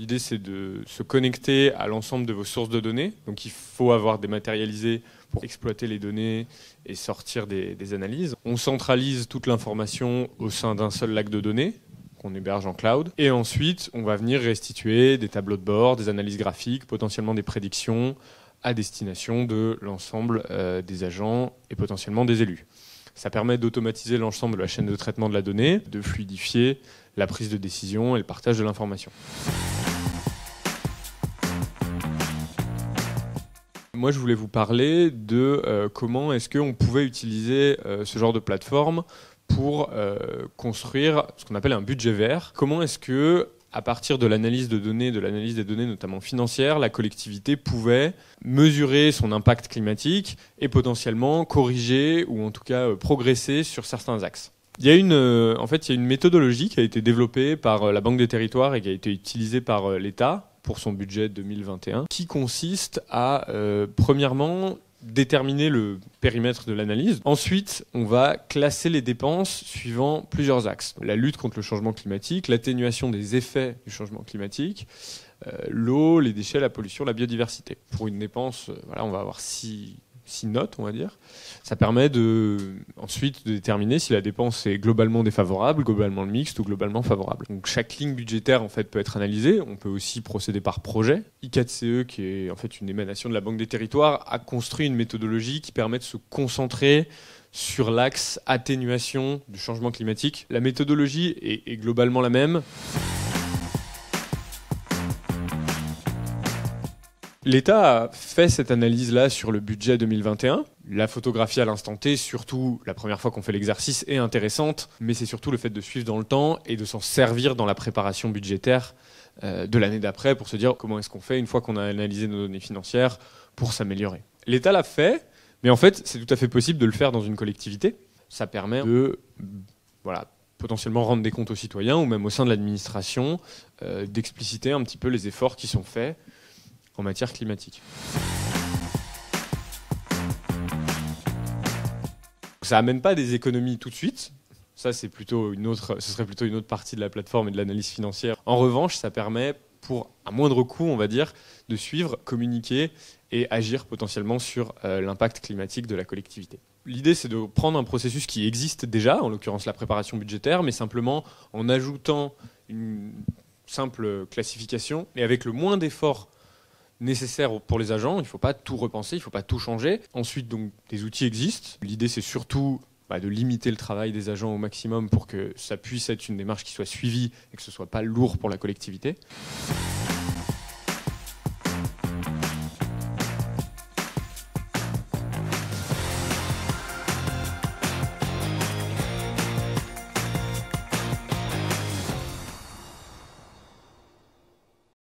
l'idée c'est de se connecter à l'ensemble de vos sources de données. Donc il faut avoir dématérialisé pour exploiter les données et sortir des analyses. On centralise toute l'information au sein d'un seul lac de données qu'on héberge en cloud. Et ensuite, on va venir restituer des tableaux de bord, des analyses graphiques, potentiellement des prédictions à destination de l'ensemble des agents et potentiellement des élus. Ça permet d'automatiser l'ensemble de la chaîne de traitement de la donnée, de fluidifier la prise de décision et le partage de l'information. Moi, je voulais vous parler de comment est-ce qu'on pouvait utiliser ce genre de plateforme pour construire ce qu'on appelle un budget vert. Comment est-ce que, à partir de l'analyse de données, notamment financières, la collectivité pouvait mesurer son impact climatique et potentiellement corriger ou en tout cas progresser sur certains axes. Il y a une méthodologie qui a été développée par la Banque des Territoires et qui a été utilisée par l'État pour son budget 2021, qui consiste à, premièrement, déterminer le périmètre de l'analyse. Ensuite, on va classer les dépenses suivant plusieurs axes. La lutte contre le changement climatique, l'atténuation des effets du changement climatique, l'eau, les déchets, la pollution, la biodiversité. Pour une dépense, on va avoir 6 notes, on va dire. Ça permet ensuite de déterminer si la dépense est globalement défavorable, globalement mixte ou globalement favorable. Donc chaque ligne budgétaire en fait peut être analysée. On peut aussi procéder par projet. I4CE, qui est en fait une émanation de la Banque des Territoires, a construit une méthodologie qui permet de se concentrer sur l'axe atténuation du changement climatique. La méthodologie est globalement la même. L'État a fait cette analyse-là sur le budget 2021. La photographie à l'instant T, surtout la première fois qu'on fait l'exercice, est intéressante, mais c'est surtout le fait de suivre dans le temps et de s'en servir dans la préparation budgétaire de l'année d'après pour se dire comment est-ce qu'on fait une fois qu'on a analysé nos données financières pour s'améliorer. L'État l'a fait, mais en fait, c'est tout à fait possible de le faire dans une collectivité. Ça permet de potentiellement rendre des comptes aux citoyens ou même au sein de l'administration, d'expliciter un petit peu les efforts qui sont faits en matière climatique. Ça amène pas des économies tout de suite. Ça, ce serait plutôt une autre partie de la plateforme et de l'analyse financière. En revanche, ça permet, pour un moindre coût, on va dire, de suivre, communiquer et agir potentiellement sur l'impact climatique de la collectivité. L'idée, c'est de prendre un processus qui existe déjà, en l'occurrence la préparation budgétaire, mais simplement en ajoutant une simple classification et avec le moins d'efforts nécessaire pour les agents. Il ne faut pas tout repenser, il ne faut pas tout changer. Ensuite, donc, des outils existent. L'idée, c'est surtout de limiter le travail des agents au maximum pour que ça puisse être une démarche qui soit suivie et que ce ne soit pas lourd pour la collectivité.